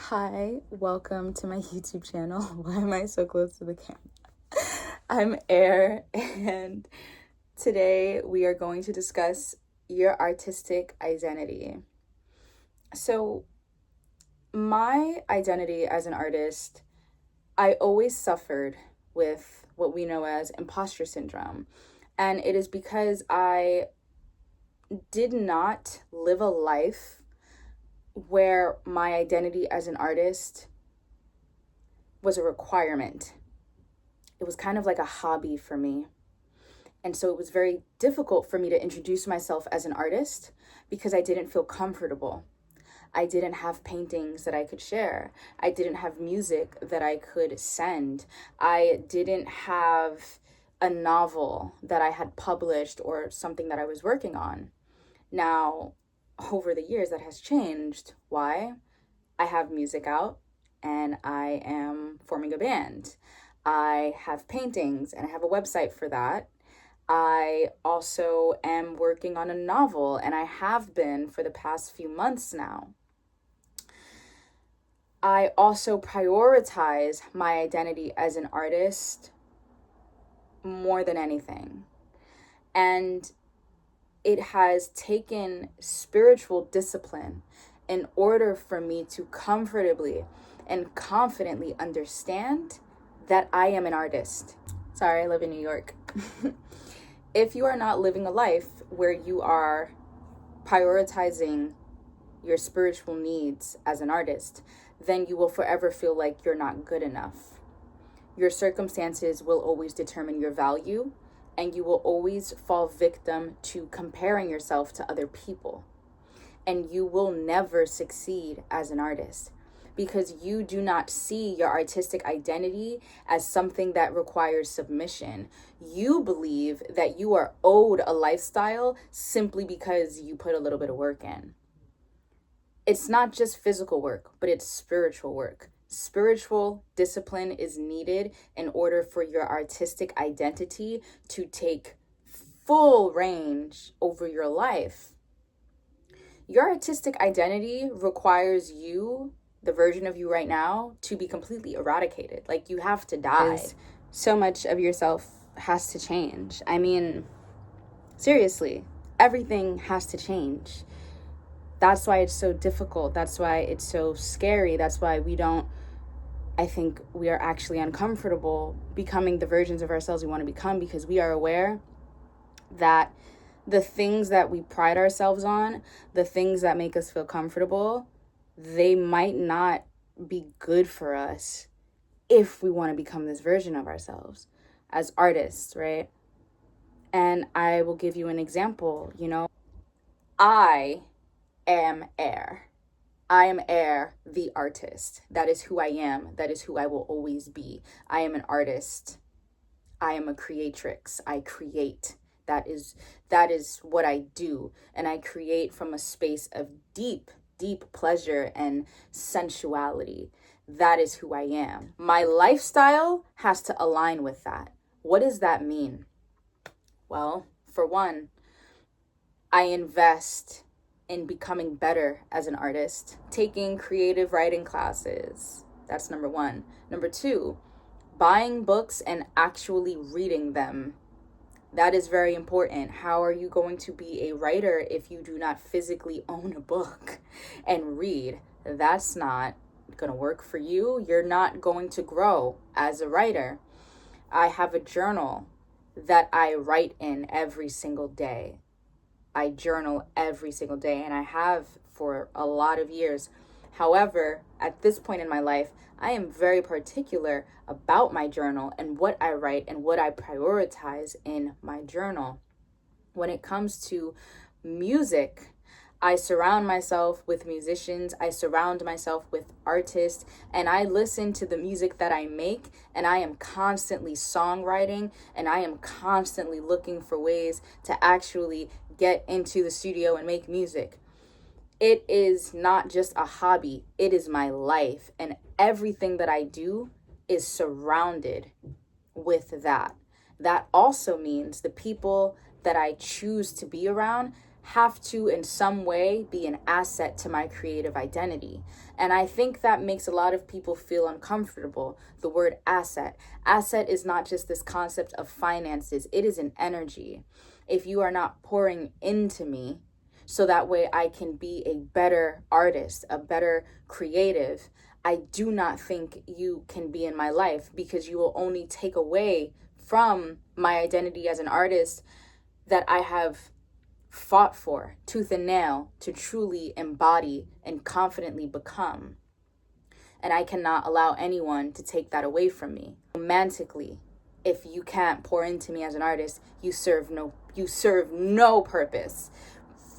Hi, welcome to my YouTube channel. Why am I so close to the camera? I'm Air, and today we are going to discuss your artistic identity. So, my identity as an artist, I always suffered with what we know as imposter syndrome. And it is because I did not live a life where my identity as an artist was a requirement. It was kind of like a hobby for me. And so it was very difficult for me to introduce myself as an artist because I didn't feel comfortable. I didn't have paintings that I could share. I didn't have music that I could send. I didn't have a novel that I had published or something that I was working on. Now, over the years, that has changed. Why? I have music out and I am forming a band. I have paintings and I have a website for that. I also am working on a novel, and I have been for the past few months now. I also prioritize my identity as an artist more than anything. And it has taken spiritual discipline in order for me to comfortably and confidently understand that I am an artist. Sorry, I live in New York. If you are not living a life where you are prioritizing your spiritual needs as an artist, then you will forever feel like you're not good enough. Your circumstances will always determine your value, and you will always fall victim to comparing yourself to other people. And you will never succeed as an artist because you do not see your artistic identity as something that requires submission. You believe that you are owed a lifestyle simply because you put a little bit of work in. It's not just physical work, but it's spiritual work. Spiritual discipline is needed in order for your artistic identity to take full range over your life. Your artistic identity requires you, the version of you right now, to be completely eradicated. Like, you have to die. So much of yourself has to change. I mean, seriously, everything has to change. That's why it's so difficult. That's why it's so scary. That's why I think we are actually uncomfortable becoming the versions of ourselves we want to become, because we are aware that the things that we pride ourselves on, the things that make us feel comfortable, they might not be good for us if we want to become this version of ourselves as artists, right? And I will give you an example. I am Air. I am Air, the artist. That is who I am. That is who I will always be. I am an artist. I am a creatrix. I create. That is what I do. And I create from a space of deep pleasure and sensuality. That is who I am. My lifestyle has to align with that. What does that mean? Well, for one, I invest in becoming better as an artist, taking creative writing classes. That's number one. Number two, buying books and actually reading them. That is very important. How are you going to be a writer if you do not physically own a book and read? That's not going to work for you. You're not going to grow as a writer. I have a journal that I write in every single day. I journal every single day, and I have for a lot of years. However, at this point in my life, I am very particular about my journal and what I write and what I prioritize in my journal. When it comes to music, I surround myself with musicians, I surround myself with artists, and I listen to the music that I make, and I am constantly songwriting, and I am constantly looking for ways to actually get into the studio and make music. It is not just a hobby, it is my life, and everything that I do is surrounded with that. That also means the people that I choose to be around have to in some way be an asset to my creative identity. And I think that makes a lot of people feel uncomfortable. The word asset. Asset is not just this concept of finances, it is an energy. If you are not pouring into me so that way I can be a better artist, a better creative, I do not think you can be in my life, because you will only take away from my identity as an artist that I have fought for tooth and nail to truly embody and confidently become. And I cannot allow anyone to take that away from me. Romantically, if you can't pour into me as an artist, you serve no purpose.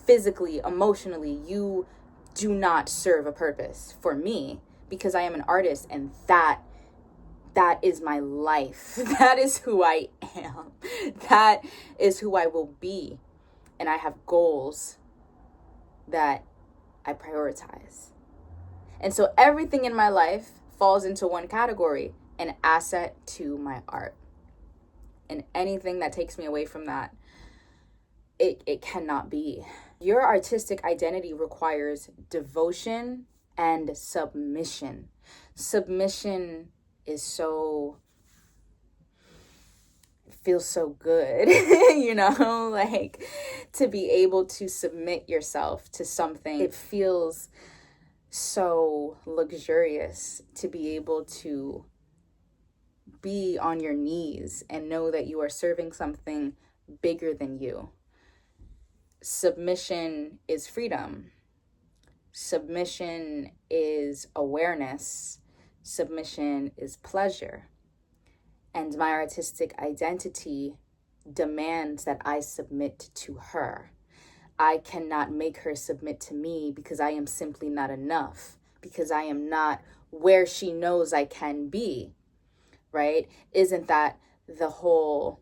Physically, emotionally, you do not serve a purpose for me, because I am an artist, and that is my life. That is who I am. That is who I will be. And I have goals that I prioritize. And so everything in my life falls into one category: an asset to my art. And anything that takes me away from that, it cannot be. Your artistic identity requires devotion and submission. Submission is feels so good, you know, like to be able to submit yourself to something. It feels so luxurious to be able to be on your knees and know that you are serving something bigger than you. Submission is freedom. Submission is awareness. Submission is pleasure. And my artistic identity demands that I submit to her. I cannot make her submit to me, because I am simply not enough, because I am not where she knows I can be, right? Isn't that the whole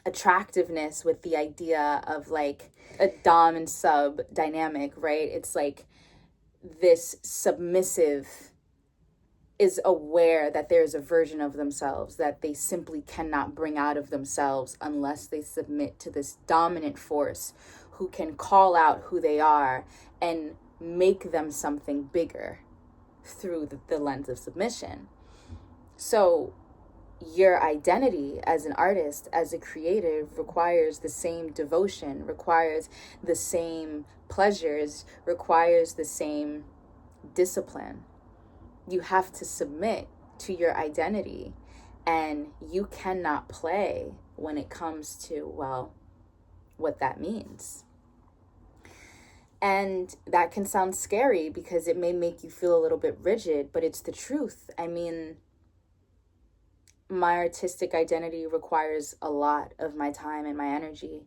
attractiveness with the idea of like a dom and sub dynamic, right? It's like this submissive is aware that there's a version of themselves that they simply cannot bring out of themselves unless they submit to this dominant force who can call out who they are and make them something bigger through the lens of submission. So your identity as an artist, as a creative, requires the same devotion, requires the same pleasures, requires the same discipline. You have to submit to your identity, and you cannot play when it comes to, well, what that means. And that can sound scary because it may make you feel a little bit rigid, but it's the truth. I mean, my artistic identity requires a lot of my time and my energy.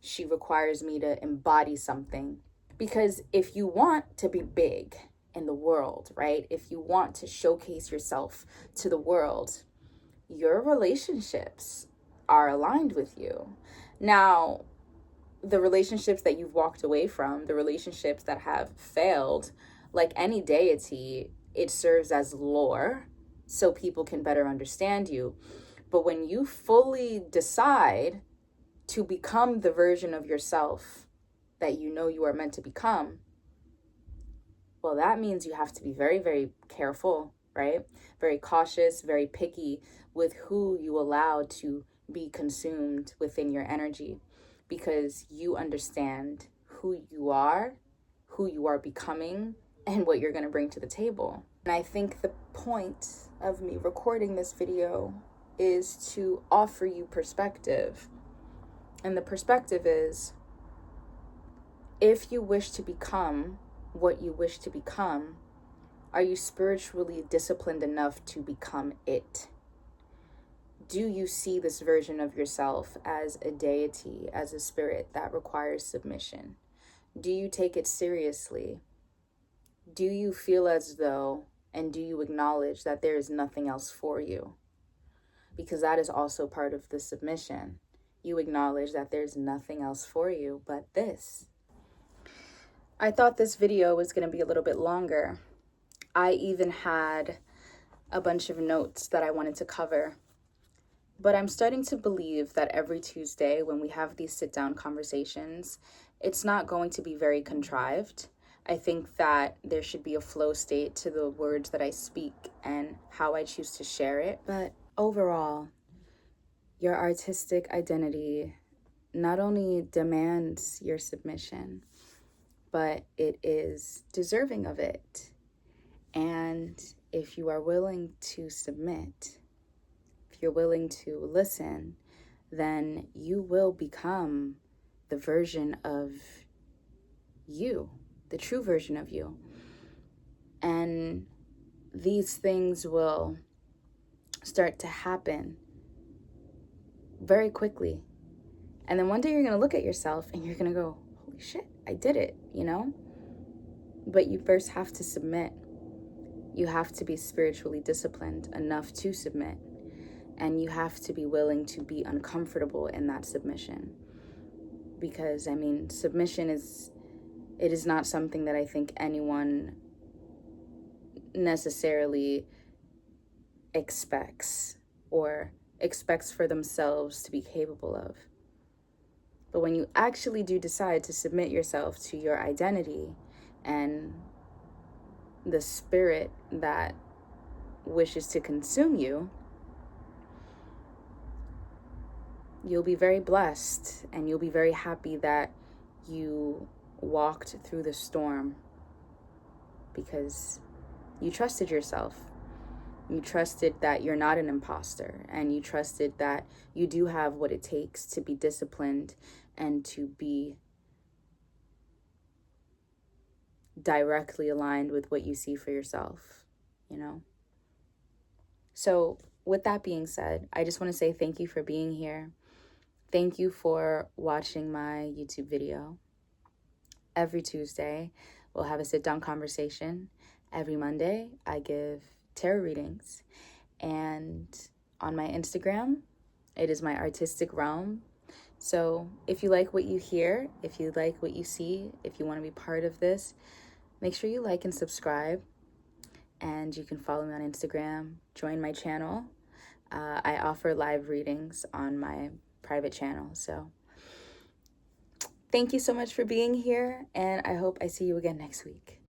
She requires me to embody something. Because if you want to be big in the world, right? If you want to showcase yourself to the world, your relationships are aligned with you. Now, the relationships that you've walked away from, the relationships that have failed, like any deity, it serves as lore so people can better understand you. But when you fully decide to become the version of yourself that you know you are meant to become, well, that means you have to be very, very careful, right? Very cautious, very picky with who you allow to be consumed within your energy, because you understand who you are becoming, and what you're going to bring to the table. And I think the point of me recording this video is to offer you perspective. And the perspective is, if you wish to become what you wish to become, are you spiritually disciplined enough to become it? Do you see this version of yourself as a deity, as a spirit that requires submission? Do you take it seriously? Do you feel as though, and do you acknowledge that there is nothing else for you? Because that is also part of the submission. You acknowledge that there's nothing else for you but this. I thought this video was going to be a little bit longer. I even had a bunch of notes that I wanted to cover. But I'm starting to believe that every Tuesday when we have these sit down conversations, it's not going to be very contrived. I think that there should be a flow state to the words that I speak and how I choose to share it. But overall, your artistic identity not only demands your submission, but it is deserving of it. And if you are willing to submit, if you're willing to listen, then you will become the version of you, the true version of you. And these things will start to happen very quickly. And then one day you're going to look at yourself and you're going to go, holy shit, I did it, you know? But you first have to submit. You have to be spiritually disciplined enough to submit. And you have to be willing to be uncomfortable in that submission. Because, I mean, submission is not something that I think anyone necessarily expects or expects for themselves to be capable of. But when you actually do decide to submit yourself to your identity and the spirit that wishes to consume you, you'll be very blessed and you'll be very happy that you walked through the storm because you trusted yourself. You trusted that you're not an imposter, and you trusted that you do have what it takes to be disciplined and to be directly aligned with what you see for yourself, you know? So with that being said, I just want to say thank you for being here. Thank you for watching my YouTube video. Every Tuesday, we'll have a sit-down conversation. Every Monday, I give tarot readings. And on my Instagram, it is my artistic realm. So if you like what you hear, if you like what you see, if you want to be part of this, make sure you like and subscribe. And you can follow me on Instagram, join my channel. I offer live readings on my private channel. So thank you so much for being here, and I hope I see you again next week.